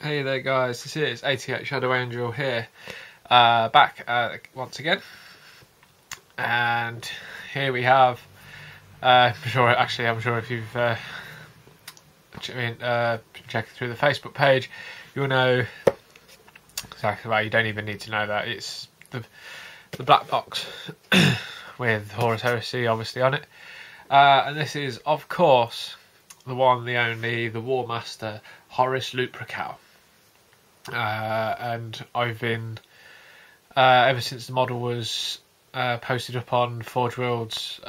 Hey there guys, this is 88 Shadow Angel here, back once again, and here we have, I'm sure if you've checked through the Facebook page, you'll know exactly why. You don't even need to know that. It's the black box with Horus Heresy obviously on it, and this is of course the one, the only, the War Master Horus Lupercal. And I've been ever since the model was posted up on Forge World's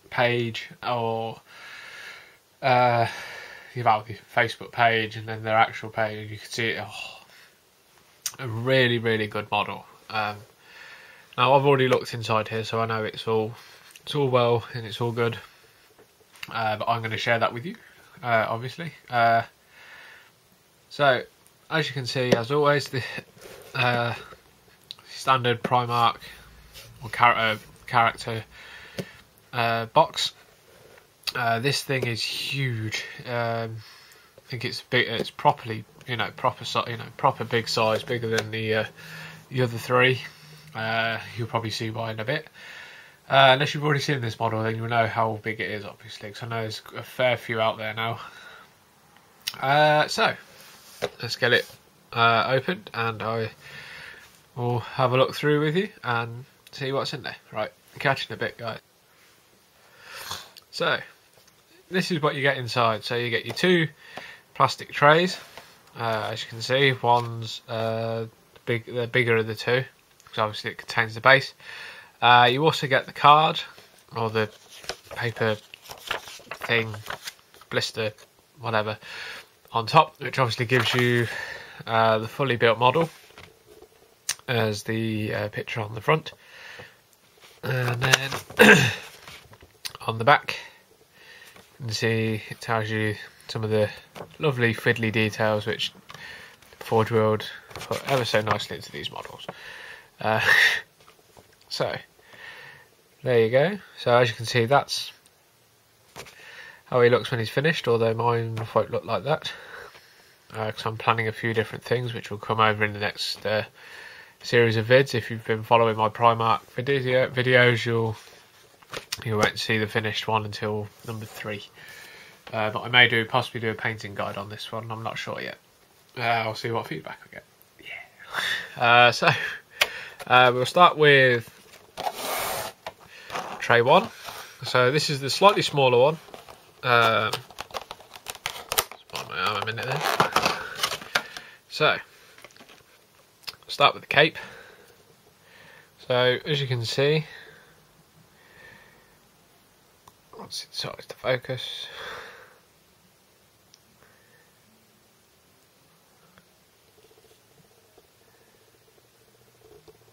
page, or the Facebook page, and then their actual page. You can see it. A really, really good model. Now I've already looked inside here, so I know it's all well and it's all good. But I'm going to share that with you, obviously. So, as you can see, as always, the standard Primarch or character box. This thing is huge. I think it's big. It's properly, proper big size, bigger than the other three. You'll probably see why in a bit. Unless you've already seen this model, then you'll know how big it is, obviously, because I know there's a fair few out there now. So let's get it opened, and I will have a look through with you and see what's in there. Right, catch in a bit, guys. So this is what you get inside. So you get your two plastic trays, as you can see. One's the bigger of the two, because obviously it contains the base. You also get the card, or the paper thing, blister, whatever, on top, which obviously gives you the fully built model as the picture on the front, and then on the back you can see it tells you some of the lovely fiddly details which Forge World put ever so nicely into these models. So there you go. So as you can see, that's how he looks when he's finished, although mine won't look like that, because I'm planning a few different things which will come over in the next series of vids. If you've been following my Primarch videos, you'll won't see the finished one until number 3, but I may possibly do a painting guide on this one. I'm not sure yet. I'll see what feedback I get. Yeah. So we'll start with tray 1. So this is the slightly smaller one. Spot my arm a minute there. So, start with the cape. So, as you can see, once it starts to focus,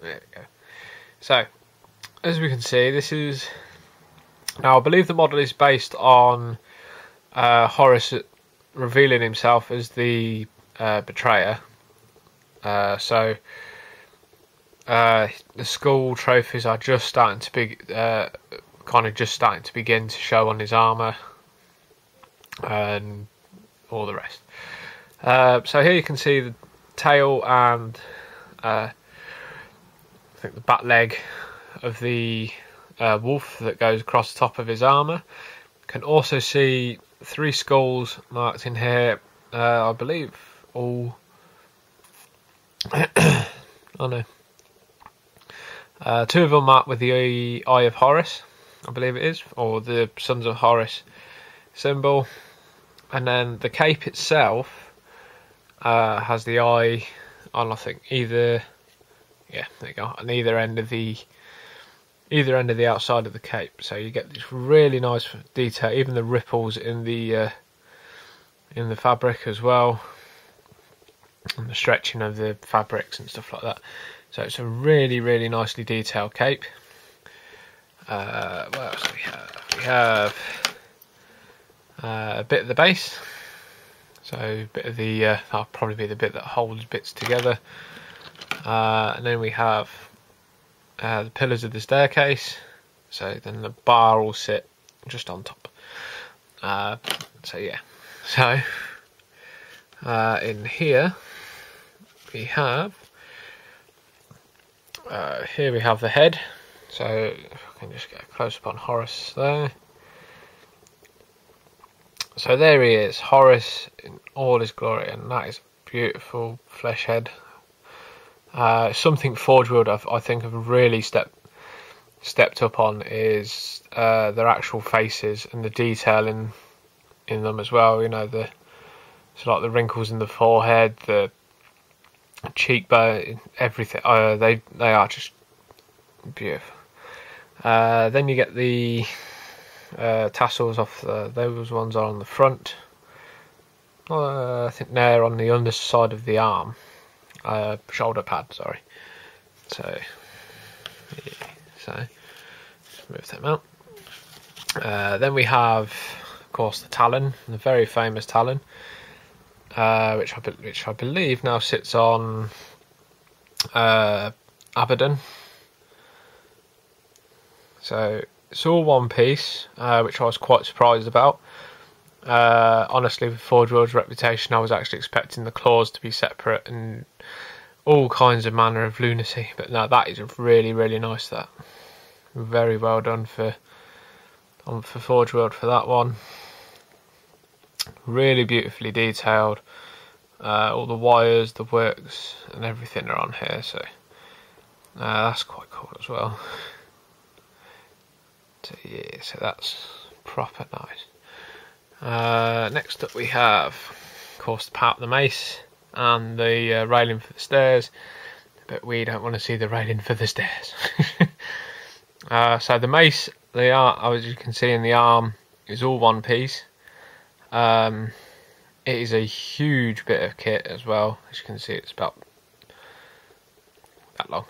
there we go. So, as we can see, this is, now I believe the model is based on Horus revealing himself as the betrayer. So the skull trophies are just starting to be begin to show on his armour and all the rest. So here you can see the tail and I think the back leg of the wolf that goes across the top of his armour. Can also see 3 skulls marked in here. I believe all. Oh no. 2 of them marked with the Eye of Horus, I believe it is, or the Sons of Horus symbol. And then the cape itself has the eye on, I think, either. Yeah, there you go. On either end of the outside of the cape, so you get this really nice detail, even the ripples in the fabric as well, and the stretching of the fabrics and stuff like that. So it's a really, really nicely detailed cape. What else do we have? We have a bit of the base, so a bit of the that'll probably be the bit that holds bits together, and then we have the pillars of the staircase. So then the bar will sit just on top. So yeah, so In here we have the head. So if I can just get a close up on Horus there. So there he is, Horus in all his glory, and that is a beautiful flesh head. Something Forge World I think have really stepped up on is their actual faces and the detail in them as well. You know, so like the wrinkles in the forehead, the cheekbone, everything. They are just beautiful. Then you get the tassels off those ones are on the front. I think they're on the underside of the arm, shoulder pad. Sorry. So just move them out. Then we have, of course, the talon, the very famous talon, which I believe now sits on Abaddon. So it's all one piece, which I was quite surprised about. Honestly, with Forge World's reputation, I was actually expecting the claws to be separate and all kinds of manner of lunacy. But no, that is really, really nice. That very well done for Forge World for that one. Really beautifully detailed. All the wires, the works, and everything are on here. So that's quite cool as well. So yeah, so that's proper nice. Next up we have, of course, the part of the mace and the railing for the stairs, but we don't want to see the railing for the stairs. So the mace, as you can see in the arm, is all one piece. It is a huge bit of kit as well. As you can see, it's about that long.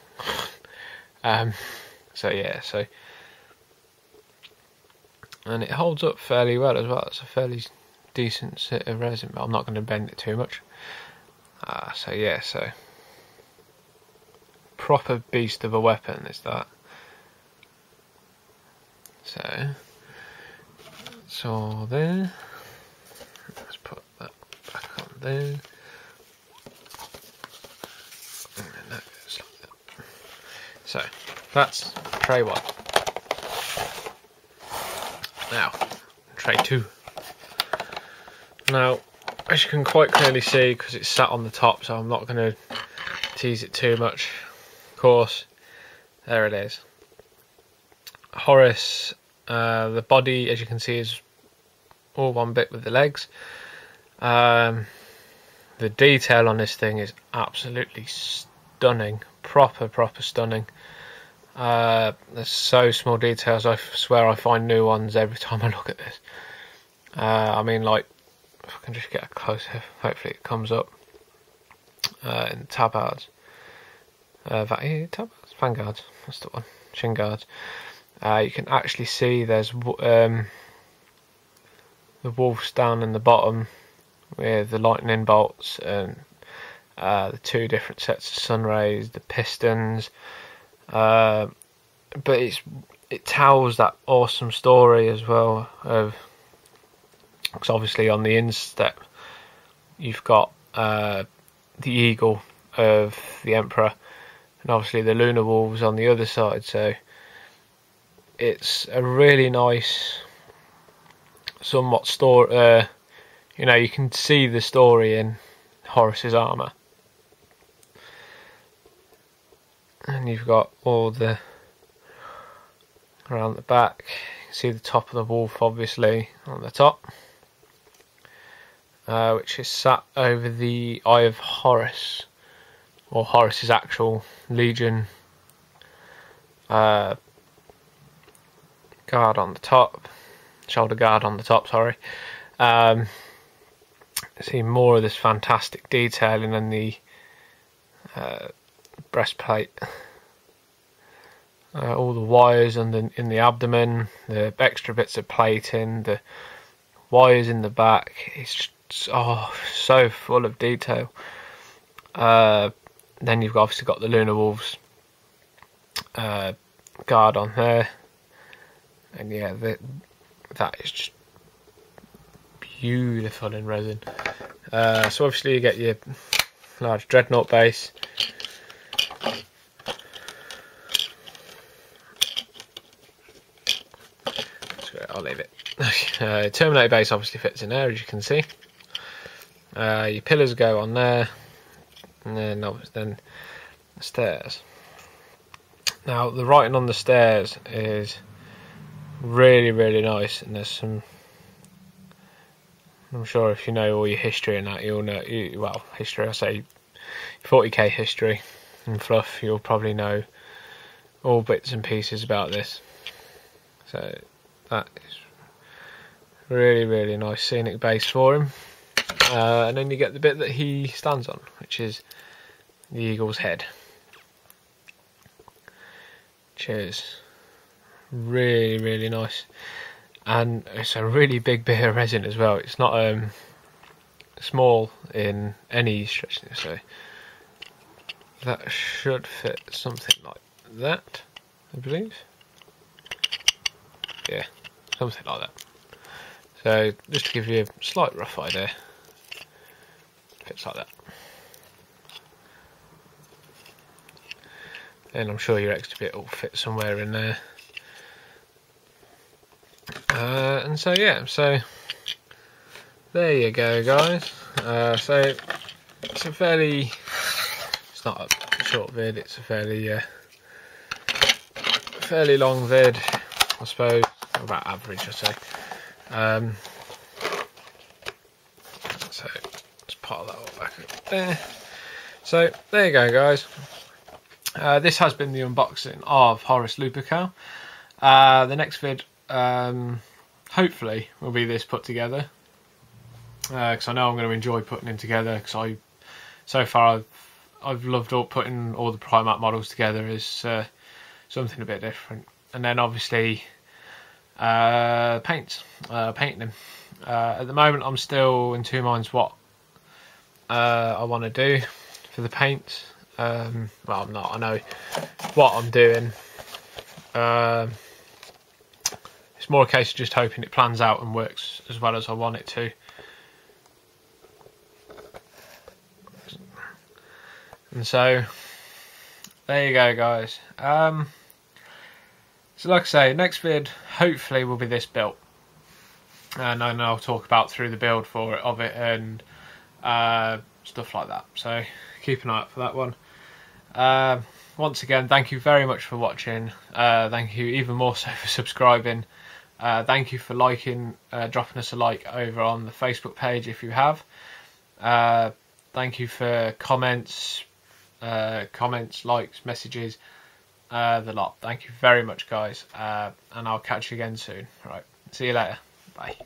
And it holds up fairly well as well. It's a fairly decent set of resin, but I'm not going to bend it too much. So proper beast of a weapon is that. So it's all there. Let's put that back on there. And then that goes like that. So that's tray 1. Now, tray 2. Now, as you can quite clearly see, because it's sat on the top, so I'm not going to tease it too much. Of course, there it is. Horus, the body, as you can see, is all one bit with the legs. The detail on this thing is absolutely stunning. Proper stunning. There's so small details, I swear I find new ones every time I look at this. I mean, like, if I can just get a closer, hopefully it comes up in the tabards. Tabards? Vanguards, that's the one. Shin guards. You can actually see there's the wolves down in the bottom with the lightning bolts and the 2 different sets of sun rays, the pistons. But it tells that awesome story as well of, because obviously on the instep you've got the eagle of the Emperor and obviously the lunar wolves on the other side, so it's a really nice somewhat story. You know, you can see the story in Horus's armour. And you've got all the around the back. You can see the top of the wolf obviously on the top, which is sat over the eye of Horus, or Horus's actual legion guard on the top, shoulder guard on the top, sorry. See more of this fantastic detailing in the breastplate, all the wires in the abdomen, the extra bits of plating, the wires in the back. It's just so full of detail. Then you've obviously got the Lunar Wolves guard on there, and yeah, that is just beautiful in resin. So obviously you get your large dreadnought base. I'll leave it. Terminator base obviously fits in there, as you can see. Your pillars go on there, and then the stairs. Now the writing on the stairs is really, really nice, and there's some. I'm sure if you know all your history and that, you'll know. Well, history, I say 40k history and fluff. You'll probably know all bits and pieces about this. So that is really, really nice scenic base for him. And then you get the bit that he stands on, which is the eagle's head, which is really, really nice. And it's a really big bit of resin as well. It's not small in any stretch, so that should fit something like that, I believe. Yeah, something like that. So just to give you a slight rough idea, fits like that. And I'm sure your extra bit will fit somewhere in there. And so yeah, so there you go, guys. So it's a fairly, it's not a short vid, it's a fairly long vid, I suppose, about average, I'd say. So let's pile that all back up there. So there you go, guys. This has been the unboxing of Horus Lupercal. The next vid, hopefully, will be this put together, because I know I'm going to enjoy putting them together. Because so far I've loved putting all the Primarch models together is something a bit different. And then obviously painting them. At the moment I'm still in two minds what I want to do for the paints. Well, I'm not. I know what I'm doing. It's more a case of just hoping it plans out and works as well as I want it to. And so there you go, guys. So like I say, next vid hopefully will be this build, and then I'll talk about through the build of it and stuff like that. So keep an eye out for that one. Once again, thank you very much for watching. Thank you even more so for subscribing. Thank you for liking, dropping us a like over on the Facebook page if you have. Thank you for comments, likes, messages, the lot. Thank you very much, guys, and I'll catch you again soon. Right, see you later. Bye.